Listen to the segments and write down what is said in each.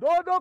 2-2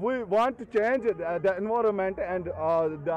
we want to change the environment and the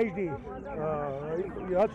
HD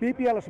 BPL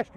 ST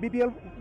BPL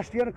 ST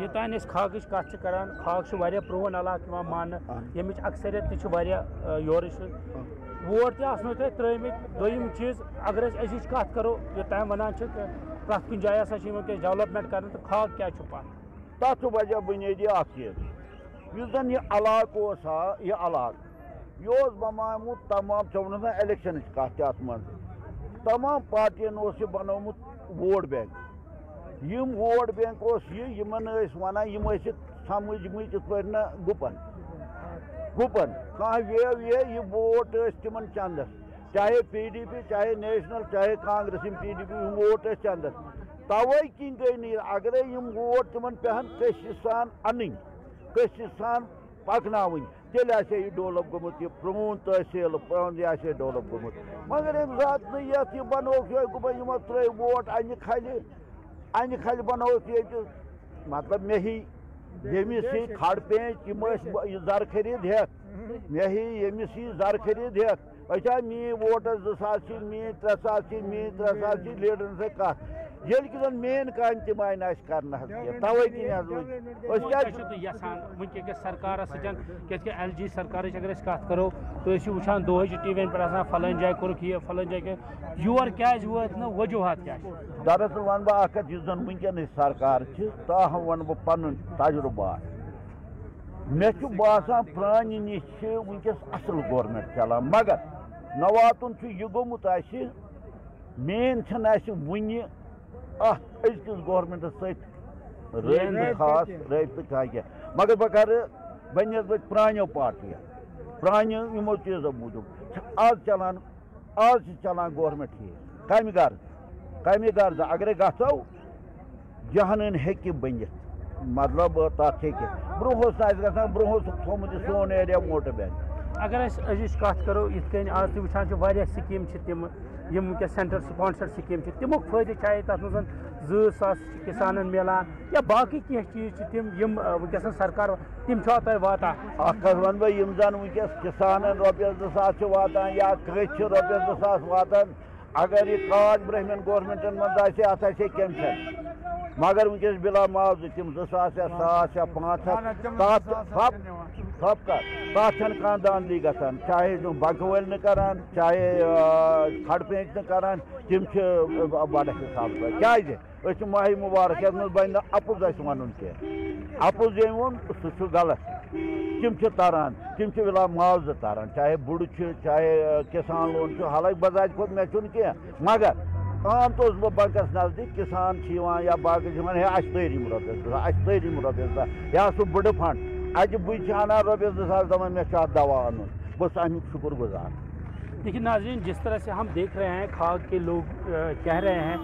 یوتان اس کھاگٕچ کتھ چھِ کران کھاگ چھُ واریاہ پرون علاقہٕ یِوان ماننہٕ ییٚمِچ اکثریت تہِ چھِ واریاہ یورٕ چھِ ووٹ تہِ آسنو تۄہہِ ترٛٲمٕتۍ دوٚیِم چیٖز اگر أسۍ أزِچ کتھ کرو یوٚتام ونان چھِ پرٛٮ۪تھ کُنہِ جایہِ ہسا چھِ یِوان وٕنکٮ۪س ڈیولپمنٹ کرنہٕ تہٕ کھاگ کیٛاہ چھُ پتھ تَتھ چھُ وجہ بُنیٲدی اکھ چیٖز یُس زن یہِ علاقہٕ اوس ہا یہِ علاقہٕ یہِ اوس بناومُت تمام ژےٚ ووٚنُتھ نہ الیکشنٕچ کتھ تہِ اتھ منٛز تمام پارٹین اوس یہِ بنومُت ووٹ بینک یِم ووٹ بینک اوس یہِ یِمن ٲسۍ ونان یِم ٲسۍ سمجھمٕتۍ یِتھ پٲٹھۍ نہ گُپن کانٛہہ ویو یہِ ووٹ ٲسۍ تِمن چندس چاہے پی ڈی پی چاہے نیشنل چاہے کانگریس یِم پی ڈی پی یِم ووٹ ٲسۍ چندس توے کِنۍ گٔے نہٕ اگرے یِم ووٹ تِمن پٮ۪ہن کٔشِش سان انٕنۍ کٔشِش سان پکناوٕنۍ تیٚلہِ آسہِ ہے یہِ ڈیولپ گوٚمُت یہِ پرٛون تحصیل یہِ آسہِ ہے ڈیولپ گوٚمُت مگر ییٚمہِ ساتہٕ نہٕ یتھ یہِ بنووُکھ یِہوے گوٚبا یِمو ترٛٲے ووٹ انہِ کھلہِ بنووُکھ ییٚتہِ مطلب مےٚ ہی ییٚمِس یہِ کھڑ پیٖنٛچ یِم ٲسۍ یہِ زر خٔریٖد ہٮ۪تھ مےٚ ہی ییٚمِس یہِ زر خٔریٖد ہٮ۪تھ أسۍ میٛٲنۍ ووٹس 2,000 چھِ میٛٲنۍ 3,000 چھِ میٛٲنۍ 3,000 چھِ لیٖڈرن سۭتۍ کتھ ییٚلہِ کہِ زن مین کامہِ تِم آیہِ نہٕ اَسہِ کرنہٕ حظ کینٛہہ توے کِنۍ حظ أسۍ کیٛازِ چھُو تُہۍ یژھان وٕنکٮ۪س سرکارس سۭتۍ کیٛازِ کہِ ایل جی سرکارٕچ اگر أسۍ کتھ کرو تُہۍ ٲسِو وٕچھان دۄہے چھِ ٹی وی یَن پٮ۪ٹھ آسان فلٲنۍ جایہِ کوٚرُکھ یہِ فلٲنۍ جایہِ یور کیٛازِ وٲتۍ نہٕ وجوٗہات کیٛاہ چھِ دراصل ونہٕ بہٕ اکھ کتھ یُس زن وٕنکیٚنٕچ سرکار چھِ تاہم ونہٕ بہٕ پنُن تجرُبات مےٚ چھُ باسان پرٛانہِ نِش چھِ وٕنکٮ۪س اصٕل گورمٮ۪نٹ چلان مگر نواتُن چھُ یہِ گوٚمُت اَسہِ مین چھنہٕ اَسہِ وُنہِ اتھ أزکِس گورمٮ۪نٹس سۭتۍ رٲبطہٕ خاص رٲبطہٕ کانٛہہ کینٛہہ مگر بہٕ کرٕ بنسبت پرٛانیو پارٹیو پرٛانیو یِمو چیٖزو موٗجوٗب چھِ آز چھِ چلان گورمٮ۪نٹ ٹھیٖک کمہِ غرضہٕ اگرے گژھو جہانن ہیٚکہِ بٔنِتھ مطلب تتھ ہیٚکہِ برٛونٛہہ اوس نہٕ اَسہِ گژھان برٛونٛہہ اوسُکھ تھوٚومُت یہِ سون ایریا موٹر بینک اگر أسۍ أزِچ کتھ کرو یِتھ کٔنۍ آز تُہۍ وٕچھان چھِ واریاہ سکیٖم چھِ تِم یِم وٕنکٮ۪س سینٹر سپانسر سکیٖم چھِ تمیُک فٲیدٕ چاہے تتھ منٛز 2,000 چھِ کسانن میلان یا باقٕے کینٛہہ چیٖز چھِ تِم یِم وٕنکٮ۪س سرکار تِم چھا تۄہہِ واتان اکھ کتھ ونہٕ بہٕ یِم زن وٕنکٮ۪س کسانن رۄپیس 2,000 چھِ واتان یا کٲنٛسہِ چھِ رۄپیس 2,000 واتان اگر یہِ کاج برٛونٛہمٮ۪ن گورمٮ۪نٹن منٛز آسہِ ہے اتھ آسہِ ہے کیٚنٛہہ مگر وٕنکٮ۪س بِلا معاوضہٕ تِم 2,000 یا 1,000 یا 500 تھپ تتھ چھنہٕ کانٛہہ دانٛدلی گژھان چاہے تِم بنکہٕ وٲلۍ نہٕ کران چاہے کھڑ پیٖنٛچ نہٕ کران تِم چھِ بڑٕ حساب کیٛازِ أسۍ چھِ ماہی مُبارک یتھ منٛز بنہِ نہٕ اپُز اَسہِ وَنُن کینٛہہ اپُز ییٚمۍ ووٚن سُہ چھُ غلط تِم چھِ تران تِم چھِ بِلا معاوضہٕ تران چاہے بُڈٕ چھِ چاہے کسان لون چھُ حالانکہِ بذات خۄد مےٚ چھُنہٕ کینٛہہ مگر عام طور بہٕ بنکس نزدیٖک کسان چھِ یِوان یا باقٕے چھِ ونان ہے اَسہِ تٲرۍ یِم رۄپیس 2,000 اَسہِ تٲرۍ یِم رۄپیس 2,000 یا سُہ بٕڈٕ فنڈ اَتہِ بٕے چھِ انان رۄپیس 2,000 دپان مےٚ چھُ اتھ دوا انُن بہٕ چھُس امیُک شُکر گُزار لیکن ناظرین جس طرح سے ہم دیکھ رہے ہیں کھاگ کے لوگ کہہ رہے ہیں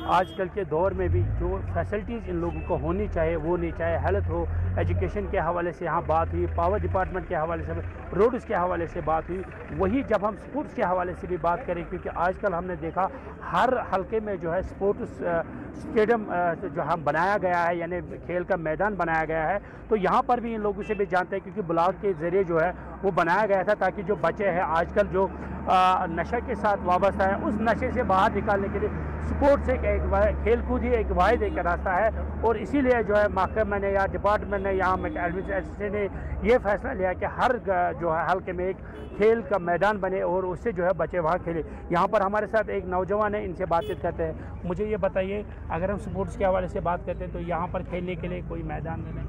آج کل کے دور میں بھی جو فیسلٹیز ان لوگوں کو ہونی چاہیے وہ نہیں چاہے ہیلتھ ہو ایجوکیشن کے حوالے سے یہاں بات ہوئی پاور ڈپارٹمنٹ کے حوالے سے روڈز کے حوالے سے بات ہوئی وہی جب ہم سپورٹس کے حوالے سے بھی بات کریں کیونکہ آج کل ہم نے دیکھا ہر حلقے میں جو ہے سپورٹس اسٹیڈیم جو ہم بنایا گیا ہے یعنی کھیل کا میدان بنایا گیا ہے تو یہاں پر بھی ان لوگوں سے بھی جانتے ہیں کیونکہ بلاک کے ذریعے جو ہے وہ بنایا گیا تھا تاکہ جو بچے ہیں آج کل جو نشے کے ساتھ وابستہ ہے اس نشے سے باہر نکالنے کے لیے سپورٹس ایک کھیل کود ہی ایک واحد ایک راستہ ہے اور اسی لیے جو ہے محکمہ نے یا ڈپارٹمنٹ نے یا ایڈمنسٹریشن نے یہ فیصلہ لیا کہ ہر جو ہے حلقے میں ایک کھیل کا میدان بنے اور اس سے جو ہے بچے وہاں کھیلے یہاں پر ہمارے ساتھ ایک نوجوان ہے ان سے بات چیت کرتے ہیں مجھے یہ بتائیے اگر ہم سپورٹس کے حوالے سے بات کرتے ہیں تو یہاں پر کھیلنے کے لیے کوئی میدان نہیں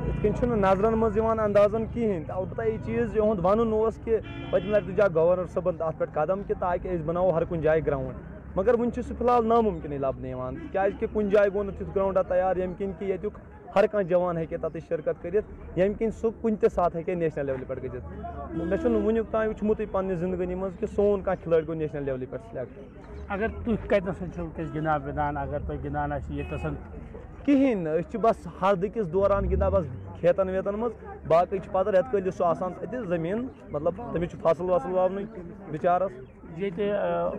یِتھ کٔنۍ چھُنہٕ نظرن منٛز یِوان اندازن کِہیٖنۍ تہٕ البتہ یہِ چیٖز یِہُنٛد وَنُن اوس کہِ پٔتمہِ لٹہِ تُجاو گورنر صٲبن اَتھ پٮ۪ٹھ قدم کہِ تاکہِ أسۍ بناوو ہر کُنہِ جایہِ گراوُنٛڈ مگر وٕنہِ چھُ سُہ فی الحال نامُمکِنٕے لبنہٕ یِوان کیٛازِکہِ کُنہِ جایہِ گوٚو نہٕ تیُتھ گراوُنٛڈا تیار ییٚمہِ کِنۍ کہِ ییٚتیُک ہر کانٛہہ جوان ہیٚکہِ تَتٮ۪تھ شرکت کٔرِتھ ییٚمہِ کِنۍ سُہ کُنہِ تہِ ساتہٕ ہیٚکہِ نیشنل لیولہِ پٮ۪ٹھ گٔژھِتھ مےٚ چھُنہٕ وٕنیُک تام وٕچھمُتٕے پننہِ زندگٲنی منٛز کہِ سون کانٛہہ کھِلٲڑۍ گوٚو نیشنل لیولہِ پٮ۪ٹھ سِلیکٹ اگر تُہۍ کتنَس چھِو وٕنکٮ۪س گِنٛدان وِنٛدان اگر تۄہہِ گِنٛدان آسہِ ییٚتٮ۪س کِہیٖنۍ نہٕ أسۍ چھِ بس ہردٕ دوران گِنٛدان بس کھیتن ویتن منٛز باقٕے چھِ پتہٕ رٮ۪تہٕ کٲلِس چھُ آسان اَتہِ زٔمیٖن مطلب تٔمِس چھُ فصل وصل وونُے بِچارس یہ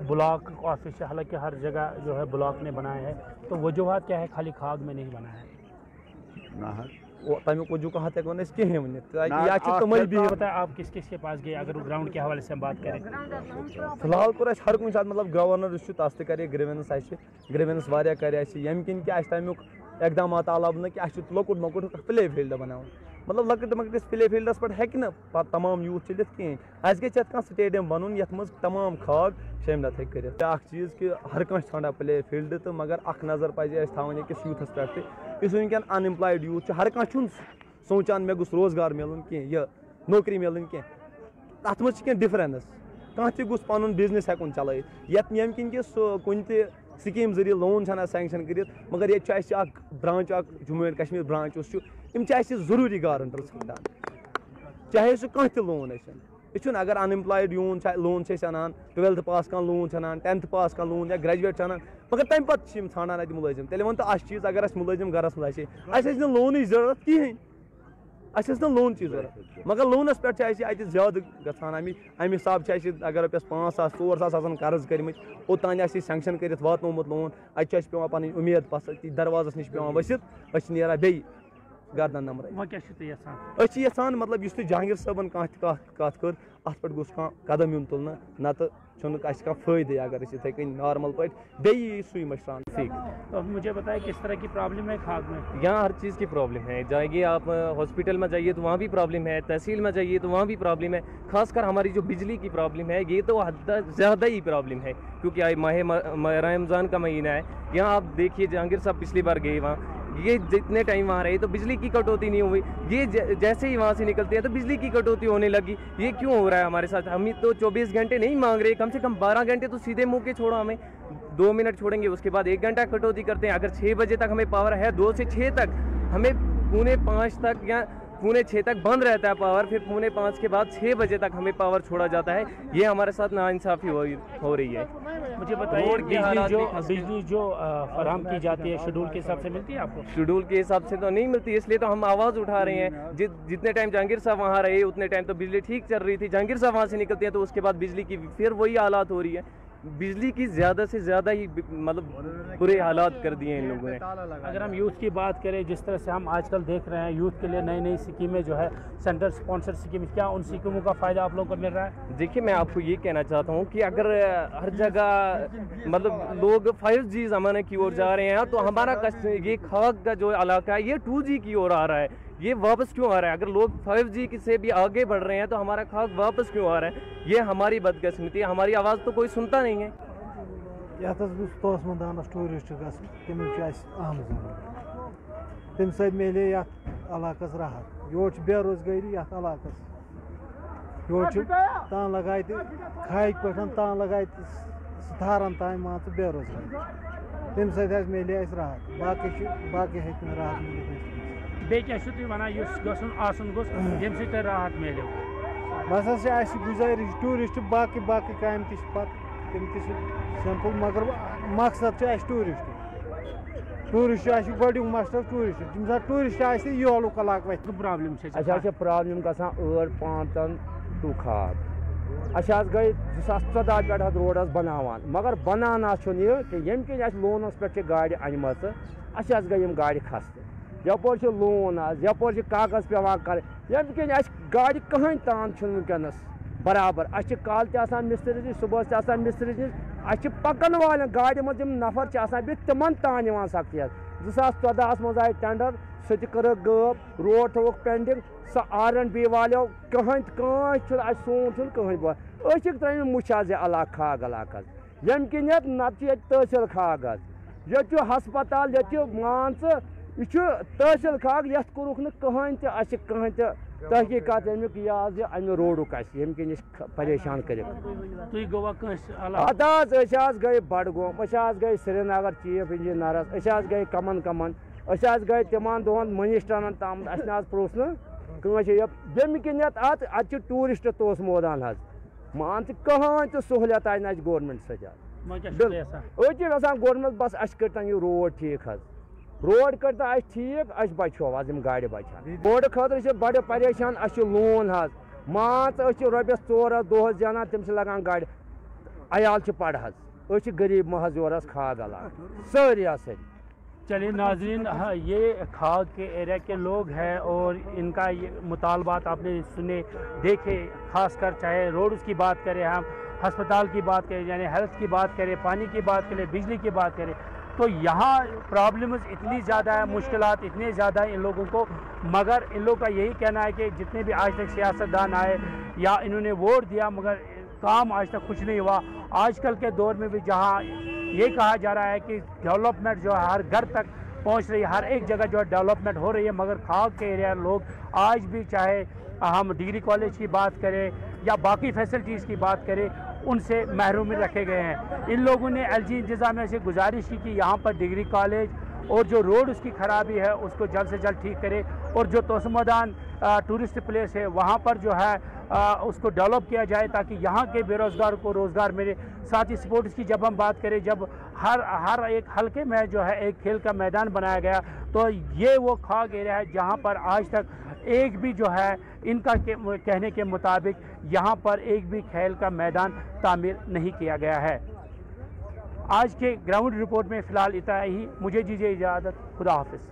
بلاک آفس ہے حالانکہ ہر جگہ جو ہے بلاک نے بنایا ہے تو وجوہات کیا ہے خالی کھاگ میں نہیں بنایا ہے تمیُک وجوہات ہٮ۪کو نہٕ أسۍ کِہیٖنۍ ؤنِتھ یا چھِ تِمے بِہِتھ آپ کس کس کے پاس گئے اگر گراؤنڈ کے حوالے سے ہم بات کریں فی الحال کوٚر اَسہِ ہر کُنہِ ساتہٕ مطلب گورنر یُس چھُ تَس تہِ کَرے گرٛیوینٕس اَسہِ گرٛیوینٕس واریاہ کَرِ اَسہِ ییٚمہِ کِنۍ کہِ اَسہِ تمیُک اقدامات آو لبنہٕ کہِ اَسہِ چھُ لۄکُٹ مۄکُٹ پلے فیٖلڈ بناوُن مطلب لۄکٕٹِس مۄکٹِس پلے فیٖلڈَس پٮ۪ٹھ ہیٚکہِ نہٕ پَتہٕ تمام یوٗتھ چٔلِتھ کِہیٖنۍ اَسہِ گژھِ یَتھ کانٛہہ سٹیڈیَم بَنُن یَتھ منٛز تمام خاگ شٲمِلَت ہیٚکہِ کٔرِتھ بیٛاکھ چیٖز کہِ ہر کانٛہہ چھُ ژھانڈان پلے فیٖلڈ تہٕ مگر اَکھ نظر پَزِ اَسہِ تھاوٕنۍ أکِس یوٗتھَس پٮ۪ٹھ تہِ یُس وٕنکٮ۪ن اَن اِمپلایِڈ یوٗتھ چھُ ہر کانٛہہ چھُنہٕ سونٛچان مےٚ گوٚژھ روزگار مِلُن کینٛہہ یہِ نوکری مِلٕنۍ کینٛہہ تَتھ منٛز چھِ کینٛہہ ڈِفرَنٕس کانٛہہ تہِ گوٚژھ پَنُن بِزنِس ہٮ۪کُن چلٲیِتھ ییٚمہِ کِنۍ کہِ سُہ کُنہِ تہِ سِکیٖم ذٔریعہٕ لون چھَنہٕ اَسہِ سینٛکشَن کٔرِتھ مگر ییٚتہِ چھُ اَسہِ اَکھ برٛانٛچ اَکھ جموں اینٛڈ کشمیٖر برٛانٛچ یُس چھُ یِم چھِ اَسہِ ضروٗری گارنٹر ژھانٛڈان چاہے سُہ کانٛہہ تہِ لون ٲسِن یہِ چھُنہٕ اگر اَن اِمپلایِڈ لون چھِ أسۍ اَنان 12th پاس کانٛہہ لون چھِ اَنان 10th پاس کانٛہہ لون یا گرٛیجویٹ چھِ اَنان مگر تَمہِ پَتہٕ چھِ یِم ژھانٛڈان اَتہِ مُلٲزِم تیٚلہِ وَن تہٕ اَسہِ چیٖز اگر اَسہِ مُلٲزِم گَرَس منٛز آسہِ اَسہِ ٲسۍ نہٕ لونٕچ ضروٗرت کِہیٖنۍ اَسہِ ٲس نہٕ لونچی ضروٗرت مگر لونَس پٮ۪ٹھ چھِ اَسہِ اَتہِ زیادٕ گژھان اَمہِ حِساب چھِ اَسہِ اگر رۄپیَس 5 ساس 4 ساس آسان قرض کٔرمٕتۍ اوٚتانۍ آسہِ سینٛکشَن کٔرِتھ واتنومُت لون اَتہِ چھُ اَسہِ پٮ۪وان پَنٕنۍ اُمید پَسنٛد دروازَس نِش پٮ۪وان ؤسِتھ أسۍ چھِ نیران بیٚیہِ گردن نمبر أسۍ چھِ یژھان مطلب یُس تہِ جہانگیٖر صٲبن کانٛہہ تہِ کَتھ کٔر اَتھ پٮ۪ٹھ گوٚژھ کانٛہہ قدم یُن تُلنہٕ نَتہٕ چھُنہٕ اَسہِ کانٛہہ فٲیدٕ اگر أسۍ یِتھَے کٔنۍ نارمل پٲٹھۍ بیٚیہِ یی سُے مشران ٹھیٖک مجھے بتائیں کس طرح کی پرابلم ہے کھاگ میں یہاں ہر چیز کی پرابلم ہے جائیے آپ ہاسپٹل میں جائیے تو وہاں بھی پرابلم ہے تحصیل میں جائیے تو وہاں بھی پرابلم ہے خاص کر ہماری جو بجلی کی پرابلم ہے یہ تو حد زیادہ ہی پرابلم ہے کیونکہ ماہ رمضان کا مہینہ ہے یہاں آپ دیکھیے جہانگیر صاحب پچھلی بار گئے وہاں یہ جتنے ٹائم وہاں رہے تو بجلی کی کٹوتی نہیں ہوئی یہ جیسے ہی وہاں سے نکلتے ہیں تو بجلی کی کٹوتی ہونے لگی یہ کیوں ہو رہا ہے ہمارے ساتھ ہم تو 24 گھنٹے نہیں مانگ رہے کم سے کم 12 گھنٹے تو سیدھے منہ کے چھوڑو ہمیں 2 منٹ چھوڑیں گے اس کے بعد 1 گھنٹہ کٹوتی کرتے ہیں اگر 6 بجے تک ہمیں پاور ہے 2 سے 6 تک ہمیں 4:45 تک یا 4:06 تک بند رہتا ہے پاور پھر 4:05 کے بعد 6 بجے تک ہمیں پاور چھوڑا جاتا ہے یہ ہمارے ساتھ ناانصافی ہو رہی ہے مجھے بتائیے بجلی جو فراہم کی جاتی ہے شیڈول کے حساب سے ملتی ہے آپ کو شیڈول کے حساب سے تو نہیں ملتی اس لیے تو ہم آواز اٹھا رہے ہیں جتنے ٹائم جہانگیر صاحب وہاں رہے اتنے ٹائم تو بجلی ٹھیک چل رہی تھی جہانگیر صاحب وہاں سے نکلتے ہیں تو اس کے بعد بجلی کی پھر وہی حالات ہو رہی ہے بجلی کی زیادہ سے زیادہ ہی مطلب برے حالات کر دیے ان لوگوں نے اگر ہم یوتھ کی بات کریں جس طرح سے ہم آج کل دیکھ رہے ہیں یوتھ کے لیے نئی نئی اسکیمیں جو ہے سینٹر اسپانسر اسکیم کیا ان اسکیموں کا فائدہ آپ لوگوں کو مل رہا ہے دیکھیے میں آپ کو یہ کہنا چاہتا ہوں کہ اگر ہر جگہ مطلب لوگ 5G زمانے کی اور جا رہے ہیں تو ہمارا یہ کھاگ کا جو علاقہ ہے یہ 2G کی اور آ رہا ہے یہ واپس کیوں آ رہا ہے اگر لوگ 5G سے بھی آگے بڑھ رہے ہیں تو ہمارا کھاگ واپس کیوں آ رہا ہے یہ ہماری بدقسمتی ہے ہماری آواز تو کوئی سنتا نہیں ہے یَتھ حظ گوٚژھ توسمندانَس ٹوٗرِسٹ گژھُن تِمن چھُ اَسہِ آمٕژ تَمہِ سۭتۍ میلے یَتھ علاقَس راحت یورٕ چھِ بے روزگٲری یَتھ علاقَس یورٕ چھِ تان لگایہِ تہِ کھاہِکۍ پٲٹھۍ تان لگایہِ تہِ ستارن تانۍ مان ژٕ بے روزگٲری تَمہِ سۭتۍ حظ میلے اَسہِ راحت باقٕے ہیٚکہِ نہٕ راحت میٖلِتھ بیٚیہِ کیٛاہ چھُو تُہۍ وَنان یُس گژھُن آسُن گوٚژھ ییٚمہِ سۭتۍ تۄہہِ راحت میلیو بس حظ چھِ اَسہِ گُزٲرِش ٹوٗرِسٹ باقٕے کامہِ تہِ چھِ پَتہٕ تِم تہِ چھِ سِمپٕل مگر مقصد چھُ اَسہِ ٹوٗرِسٹ اَسہِ چھُ گۄڈنیُک مقصد ٹوٗرِسٹ ییٚمہِ ساتہٕ ٹوٗرِسٹ آسہِ یہِ یولُک علاقہٕ وَتھِ پرابلم چھِ اَسہِ حظ چھِ پرابلِم گژھان 8-5 ٹُو کھاگ اَسہِ حظ گٔے 2014 پٮ۪ٹھ حظ روڈ حظ بَناوان مگر بَنان حظ چھُنہٕ یہِ کہِ ییٚمہِ کِنۍ اَسہِ لونَس پٮ۪ٹھ چھِ گاڑِ اَنِمَژٕ اَسہِ حظ گٔے یِم گاڑِ خستہٕ یَپٲرۍ چھِ لون حظ یَپٲرۍ چھِ کاغذ پٮ۪وان کَرٕنۍ ییٚمہِ کِنۍ اَسہِ گاڑِ کٕہٕنۍ تان چھُنہٕ وٕنکٮ۪نَس برابر اَسہِ چھِ کالہٕ تہِ آسان مِسترِس نِش صُبحس تہِ آسان مِسترِس نِش اَسہِ چھِ پَکَن والٮ۪ن گاڑِ منٛز یِم نفر چھِ آسان بیٚیہِ تِمَن تان یِوان سختی حظ 2014 منٛز آیہِ ٹٮ۪نڈَر سُہ تہِ کٔرٕکھ غٲب روڈ تھوٚوُکھ پٮ۪نڈِنٛگ سۄ R&B والیو کٕہٕنۍ کٲنٛسہِ چھُنہٕ اَسہِ سون چھُنہٕ کٕہٕنۍ بوزان أسۍ چھِکھ ترٛٲومٕتۍ مُچھ حظ یہِ علاقہٕ کھاگ علاقہٕ حظ ییٚمہِ کِنۍ یَتھ نَتہٕ چھِ ییٚتہِ تحصیٖل کھاگ حظ ییٚتہِ چھُ ہسپَتال ییٚتہِ چھِ مان ژٕ یہِ چھُ تحصیٖل کھاگ یَتھ کوٚرُکھ نہٕ کٕہٕنۍ تہِ اَسہِ کٕہٕنۍ تہِ تحقیٖقات اَمیُک یہِ حظ یہِ اَمہِ روڈُک اَسہِ ییٚمہِ کِنۍ أسۍ پریشان کٔرِکھ تُہۍ گوٚوا کٲنٛسہِ اَدٕ حظ أسۍ حظ گٔے بَڈگوم أسۍ حظ گٔے سرینگر چیٖف اِنجیٖنَرَس أسۍ حظ گٔے کَمَن أسۍ حظ گٔے تِمَن دۄہَن مٔنِسٹَرَن تام اَسہِ نہ حظ پرٛوژھ نہٕ کٲنٛسہِ ییٚمہِ کِنۍ اَتہِ چھِ ٹوٗرِسٹ توس مٲدان حظ مان ژٕ کٕہٕنۍ تہِ سہوٗلیت آیہِ نہٕ اَسہِ گورمٮ۪نٛٹ سۭتۍ حظ أسۍ چھِ یژھان گورمٮ۪نٛٹ بَس اَسہِ کٔرۍتَن یہِ روڈ ٹھیٖک حظ روڈ کٔرۍتَن اَسہِ ٹھیٖک اَسہِ بَچہو حظ یِم گاڑِ بَچہٕ روڈٕ خٲطرٕ چھِ بَڑٕ پریشان اَسہِ چھُ لون حظ مان ژٕ أسۍ چھِ رۄپیَس 4 ہَتھ دۄہَس زینان تِم چھِ لگان گاڑِ عیال چھِ پَرٕ حظ أسۍ چھِ غریٖب محض یورٕ حظ کھاگ علاقہٕ سٲری حظ سٲری چلیے ناظرین یہ کھاگ کے ایریا کے لوگ ہیں اور ان کا یہ مطالبات آپ نے سنے دیکھے خاص کر چاہے روڈز کی بات کریں ہم ہسپتال کی بات کریں یعنی ہیلتھ کی بات کریں پانی کی بات کریں بجلی کی بات کریں تو یہاں پرابلمز اتنی زیادہ ہے، مشکلات اتنے زیادہ ہیں ان لوگوں کو، مگر ان لوگوں کا یہی کہنا ہے کہ جتنے بھی آج تک سیاستدان آئے یا انہوں نے ووٹ دیا مگر کام آج تک کچھ نہیں ہوا۔ آج کل کے دور میں بھی جہاں یہ کہا جا رہا ہے کہ ڈیولپمنٹ جو ہے ہر گھر تک پہنچ رہی ہے، ہر ایک جگہ جو ہے ڈیولپمنٹ ہو رہی ہے، مگر خاک کے ایریا لوگ آج بھی چاہے ہم ڈگری کالج کی بات کریں یا باقی فیسلٹیز کی بات کریں ان سے محرومی رکھے گئے ہیں۔ ان لوگوں نے ایل جی انتظامیہ سے گزارش کی کہ یہاں پر ڈگری کالج اور جو روڈ اس کی خرابی ہے اس کو جلد سے جلد ٹھیک کرے، اور جو توسہ میدان ٹورسٹ پلیس ہے وہاں پر جو ہے اس کو ڈیولپ کیا جائے تاکہ یہاں کے بے روزگار کو روزگار ملے۔ ساتھ ہی سپورٹس کی جب ہم بات کریں، جب ہر ایک حلقے میں جو ہے ایک کھیل کا میدان بنایا گیا، تو یہ وہ خاک ایریا ہے جہاں پر آج تک ایک بھی جو ہے ان کا کہنے کے مطابق یہاں پر ایک بھی کھیل کا میدان تعمیر نہیں کیا گیا ہے۔ آج کے گراؤنڈ رپورٹ میں فی الحال اتنا ہی، مجھے دیجیے اجازت، خدا حافظ۔